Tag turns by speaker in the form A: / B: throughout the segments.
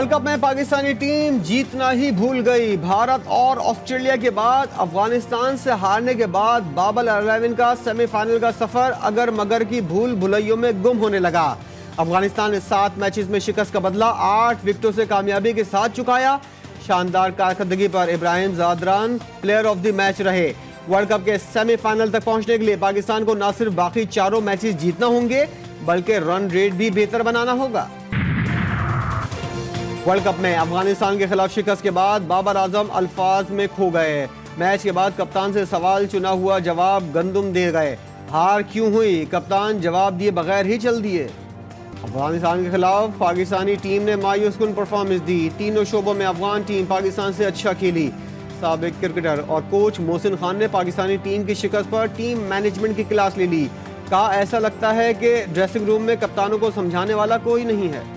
A: World cup में Pakistani team जीतना ही भूल गई। भारत और ऑस्ट्रेलिया के बाद अफगानिस्तान से हारने के बाद बाबर 11 का सेमीफाइनल का सफर अगर मगर की भूल भुलैयों में गुम होने लगा। अफगानिस्तान ने 7 मैचेस में शिकस्त का बदला 8 विकेटों से कामयाबी के साथ चुकाया। शानदार कारकर्दगी पर Ibrahim Zadran player of the match रहे। वर्ल्ड कप के सेमीफाइनल तक पहुंचने के लिए पाकिस्तान को न सिर्फ बाकी चारों मैचेस जीतना होंगे बल्कि रन रेट भी बेहतर बनाना होगा। वर्ल्ड कप में अफगानिस्तान के खिलाफ शिकस्त के बाद बाबर आजम अल्फाज में खो गए। मैच के बाद कप्तान से सवाल चुना हुआ जवाब गंदुम दे गए। हार क्यों हुई, कप्तान जवाब दिए बगैर ही चल दिए। अफगानिस्तान के खिलाफ पाकिस्तानी टीम ने मायूसकुन परफॉर्मेंस दी। तीनों शोबों में अफगान टीम पाकिस्तान से अच्छा खेली। साबिक क्रिकेटर और कोच मोहसिन खान ने पाकिस्तानी टीम की शिकस्त पर टीम मैनेजमेंट की क्लास ले ली। कहा, ऐसा लगता है कि ड्रेसिंग रूम में कप्तानों को समझाने वाला कोई नहीं है।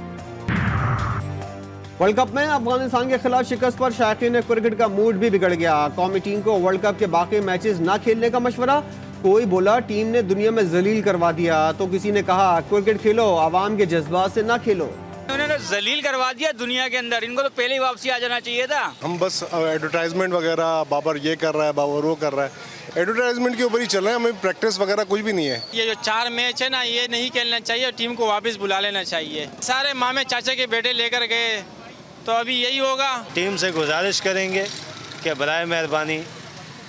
A: वर्ल्ड कप में अफगानिस्तान के खिलाफ शिकस्त पर शायकीन क्रिकेट का मूड भी बिगड़ गया। कौमी टीम को वर्ल्ड कप के बाकी मैचेस ना खेलने का मशवरा। कोई बोला टीम ने दुनिया में जलील करवा दिया तो किसी ने कहा क्रिकेट खेलो, आवाम के जज्बात से ना खेलो।
B: उन्होंने जलील करवा दिया दुनिया के अंदर, इनको तो पहले ही वापसी आ जाना चाहिए था।
C: हम बस एडवर्टाइजमेंट वगैरह, बाबर ये कर रहा है, बाबर वो कर रहा है, एडवर्टाइजमेंट के ऊपर ही चल रहे हैं। हमें प्रैक्टिस वगैरह कुछ भी नहीं है।
D: ये जो 4 मैच है ना, ये नहीं खेलना चाहिए, टीम को वापस बुला लेना चाहिए। सारे मामे चाचा के बेटे लेकर गए तो अभी यही होगा।
E: टीम से गुजारिश करेंगे कि बराए मेहरबानी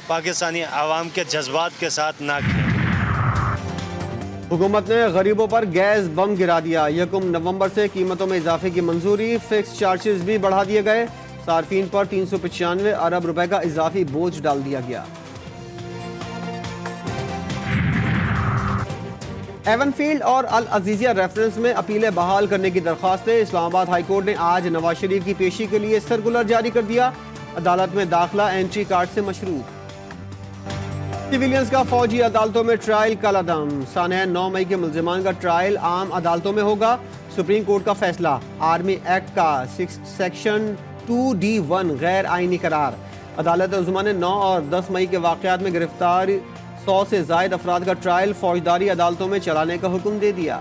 E: पाकिस्तानी आवाम के जज्बात के साथ ना खेलें।
A: हुकूमत ने गरीबों पर गैस बम गिरा दिया। 1 नवंबर से कीमतों में इजाफे की मंजूरी। फिक्स चार्जेस भी बढ़ा दिए गए। सार्फिन पर 395 अरब रुपए का इजाफी बोझ डाल दिया गया। एवनफील्ड और अल अजीजिया रेफरेंस में अपीलें बहाल करने की दरख्वास्तें। इस्लामाबाद हाई कोर्ट ने आज नवाज शरीफ की पेशी के लिए सर्कुलर जारी कर दिया। अदालत में दाखिला एंट्री कार्ड से मशरूत। सिविलियंस का फौजी अदालतों में ट्रायल कलादम। सानह 9 मई के मुल्जिमान का ट्रायल आम अदालतों में होगा। सुप्रीम कोर्ट का फैसला। आर्मी एक्ट का सेक्शन 2D1 गैर आईनी करार। अदालत उज़्मा ने 9 और 10 मई के वाक़यात में गिरफ्तार 100 से ज़ायद अफराद का ट्रायल फौजदारी अदालतों में चलाने का हुक्म दे दिया।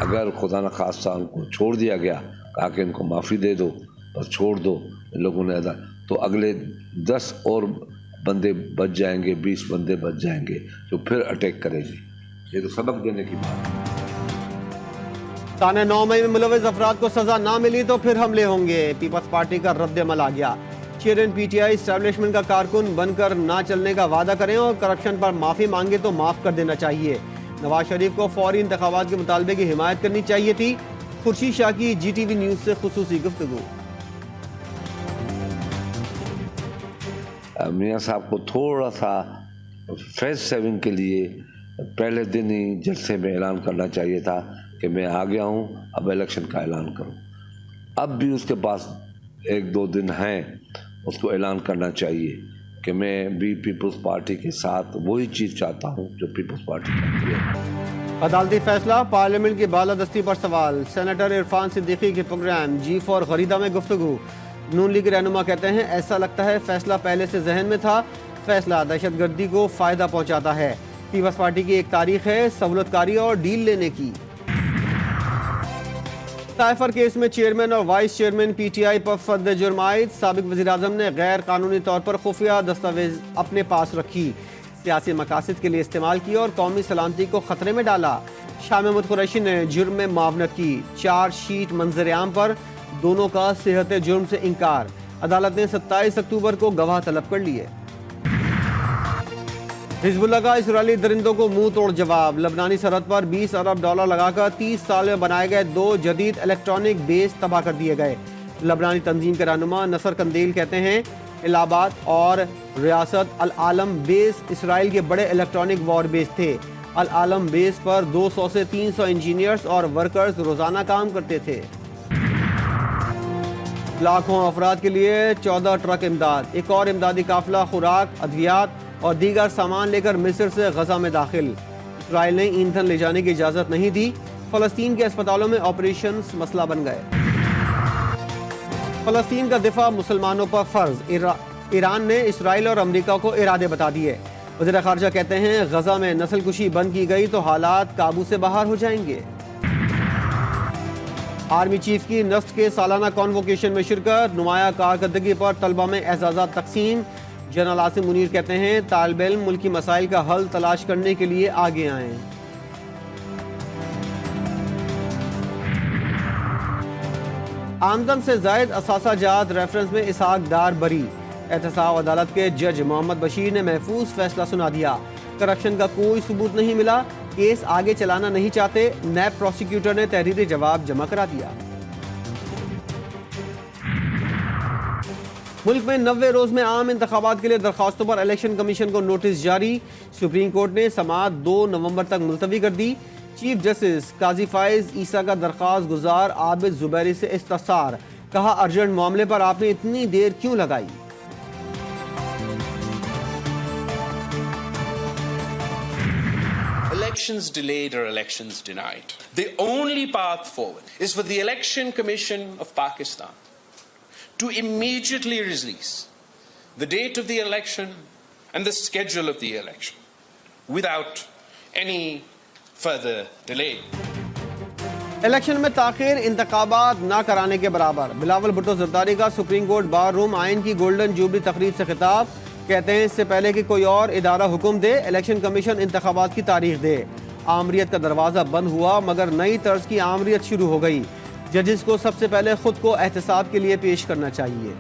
F: अगर खुदा न खास्ता उनको छोड़ दिया गया, कहा कि इनको माफ़ी दे दो, बस छोड़ दो, लोगों ने तो अगले 10 और बंदे बच जाएंगे, 20 बंदे बच जाएंगे जो फिर अटैक करेंगे। ये तो सबक देने की बात है।
A: साने 9 मई में मुलविस अफराद को सजा ना मिली तो फिर हमले होंगे। पीपल्स पार्टी का रद्द-ए-अमल आ गया। चेयरमैन पीटीआई एस्टैब्लिशमेंट का कारकुन बनकर ना चलने का वादा करें और करप्शन पर माफ़ी मांगे तो माफ़ कर देना चाहिए। नवाज शरीफ को फौरी इंतखाबात के मुतालबे की हिमायत करनी चाहिए थी। खुर्शीद शाह की GTV न्यूज़ से खुसूसी गुफ्तगू।
F: मियाँ साहब को थोड़ा सा फेस सेविंग के लिए पहले दिन ही जलसे में ऐलान करना चाहिए था कि मैं आ गया हूँ, अब इलेक्शन का ऐलान करूँ। अब भी उसके पास 1-2 दिन हैं, उसको ऐलान करना चाहिए कि मैं भी पीपल्स पार्टी के साथ वही चीज़ चाहता हूँ जो पीपल्स पार्टी चाहती है।
A: अदालती फैसला। पार्लियामेंट की बालादस्ती पर सवाल। सेनेटर इरफान सिद्दीकी के प्रोग्राम G4 गरीदा में गुफ्तगू। नून लीग रहनुमा कहते हैं ऐसा लगता है फैसला पहले से जहन में था। फैसला दहशतगर्दी को फ़ायदा पहुँचाता है। पीपल्स पार्टी की एक तारीख है सहूलतकारी और डील लेने की। साइफर केस में चेयरमैन और वाइस चेयरमैन PTI पर फर्द जुर्म आयद। साबिक वज़ीर-ए-आज़म ने गैर कानूनी तौर पर खुफिया दस्तावेज अपने पास रखी, सियासी मकासद के लिए इस्तेमाल की और कौमी सलामती को खतरे में डाला। शाह महमूद कुरैशी ने जुर्म में मावनत की। चार्जशीट मंजर-ए-आम पर दोनों का सेहत जुर्म से इनकार। अदालत ने 27 अक्टूबर को गवाह तलब कर लिए। हिजबुल्लाह का इजरायली दरिंदों को मुंह तोड़ जवाब। लबनानी सरहद पर $20 अरब लगाकर 30 साल में बनाए गए 2 जदीद इलेक्ट्रॉनिक बेस तबाह कर दिए गए। लबनानी तंजीम के रहनुमा नसर कंदेल कहते हैं इलाहाबाद और रियासत अल आलम बेस इसराइल के बड़े इलेक्ट्रॉनिक वॉर बेस थे। अल आलम बेस पर 200 से 300 इंजीनियर्स और वर्कर्स रोजाना काम करते थे। लाखों अफराद के लिए 14 ट्रक इमदाद। एक और इमदादी काफिला खुराक, अद्वियात और दीगर सामान लेकर मिस्र से गजा में दाखिल। इसराइल ने ईंधन ले जाने की इजाज़त नहीं दी। फ़लस्तीन के अस्पतालों में ऑपरेशंस मसला बन गए। फ़लस्तीन का दिफा मुसलमानों पर फ़र्ज। ईरान ने इसराइल और अमरीका को इरादे बता दिए। वज़ीर ख़ारजा कहते हैं गजा में नस्लकुशी बंद की गई तो हालात काबू से बाहर हो जाएंगे। आर्मी चीफ की नस्ट के सालाना कॉन्वोकेशन में शिरकत, नुमाया कारकर्दगी पर तलबा में एजाज़ात तकसीम। जनरल आसिम मुनीर कहते हैं तालिब इल्म मुल्की मसाइल का हल तलाश करने के लिए आगे आएँ। आमदन से जायद असासाजात रेफरेंस में इसहाक डार बरी। एहतसाब अदालत के जज मोहम्मद बशीर ने महफूज फैसला सुना दिया। करप्शन का कोई सबूत नहीं मिला, केस आगे चलाना नहीं चाहते। नैब प्रोसिक्यूटर ने तहरीरी जवाब जमा करा दिया। मुल्क में 90 रोज में आम इंतखाबात के लिए दरखास्तों पर इलेक्शन कमीशन को नोटिस जारी। सुप्रीम कोर्ट ने समाअत 2 नवंबर तक मुलतवी कर दी। चीफ जस्टिस काजी फाइज ईसा का दरखास्त गुजार आबिद जुबैरी से इस्तफसार, कहा अर्जेंट मामले पर आपने इतनी देर क्यों लगाई।
G: Elections delayed or elections denied. The only path forward is for the Election Commission of Pakistan to immediately release the date of the election and the schedule of the election without any further delay.
A: Election में ताखिर इंतखाबात ना कराने के बराबर। बिलावल भुट्टो जरदारी का supreme court bar room आइन की golden jubilee तकरीब से खिताब, कहते हैं इससे पहले कि कोई और इदारा हुक्म दे इलेक्शन कमीशन इंतखाबात की तारीख दे। आमरीत का दरवाज़ा बंद हुआ मगर नई तर्ज की आमरीत शुरू हो गई। जजेस को सबसे पहले खुद को एहतसाब के लिए पेश करना चाहिए।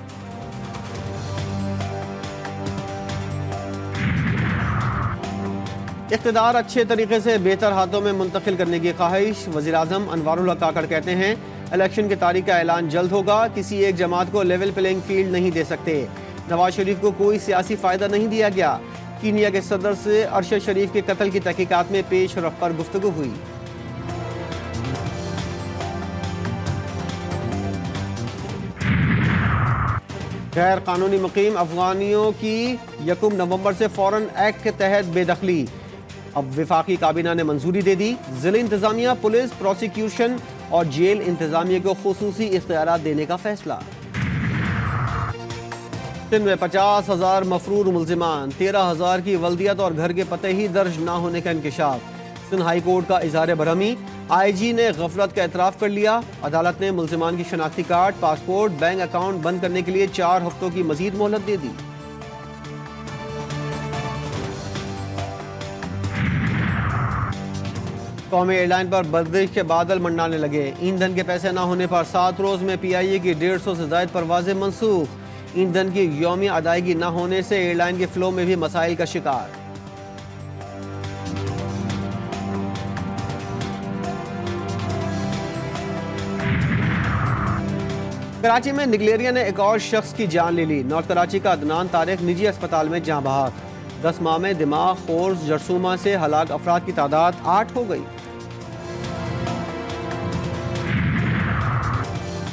A: इक़्तिदार अच्छे तरीके से बेहतर हाथों में मुंतकिल करने की ख्वाहिश। वज़ीर आज़म अनवारुल हक काकड़ कहते हैं इलेक्शन की तारीख का ऐलान जल्द होगा, किसी एक जमात को लेवल प्लेइंग फील्ड नहीं दे सकते। नवाज शरीफ को कोई सियासी फ़ायदा नहीं दिया गया। कीनिया के सदर से अरशद शरीफ के कत्ल की तहकीकात में पेश रफ्त पर गुफ्तगू हुई। गैर कानूनी मुकीम अफगानियों की 1 नवंबर से फौरन एक्ट के तहत बेदखली, अब विफाकी काबीना ने मंजूरी दे दी। जिला इंतजामिया, पुलिस, प्रोसिक्यूशन और जेल इंतजामिया को खुसूसी इख्तियारात देने का फैसला। सिंध में 50,000 मफरूर मुल्जिमान, 13,000 की वल्दियत और घर के पते ही दर्ज ना होने का इंकशाफ। सिंध हाई कोर्ट का इज़हार बरहमी, IG ने गफलत का एतराफ़ कर लिया। अदालत ने मुल्जिमान की शनाख्ती कार्ड, पासपोर्ट, बैंक अकाउंट बंद करने के लिए 4 हफ्तों की मजीद मोहलत दे दी। कौमी एयरलाइन पर बर्दिश के बादल मंडाने लगे। ईंधन के पैसे न होने पर 7 रोज में PIA की 150 से ज़ायद परवाजें मनसूख। ईंधन की यौमी अदायगी न होने से एयरलाइन के फ्लो में भी मसाइल का शिकार। कराची में निगलेरिया ने एक और शख्स की जान ले ली। नॉर्थ कराची का अदनान तारिक निजी अस्पताल में जाँ बहक। 10 माह में दिमाग, खोर्स, जरसूमा से हलाक अफराद की तादाद 8 हो गई।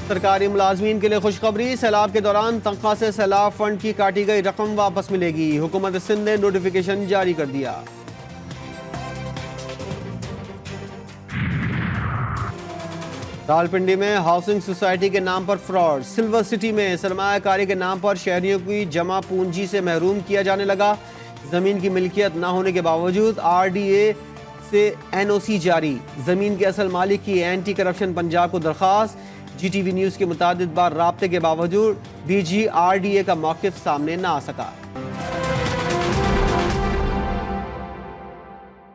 A: सरकारी मुलाजमीन के लिए खुशखबरी, सैलाब के दौरान तनख्वाह से सैलाब फंड की काटी गई रकम वापस मिलेगी। हुकूमत सिंध ने नोटिफिकेशन जारी कर दिया। रावलपिंडी में हाउसिंग सोसाइटी के नाम पर फ्रॉड। सिल्वर सिटी में सरमायाकारी के नाम पर शहरियों की जमा पूंजी से महरूम किया जाने लगा। जमीन की मिल्कियत न होने के बावजूद RDA से NOC जारी। जमीन के असल मालिक की एंटी करप्शन पंजाब को दरखास्त। GTV न्यूज़ के मुताबिक बार राब्ते के बावजूद DG RDA का मौक़िफ़ सामने न आ सका।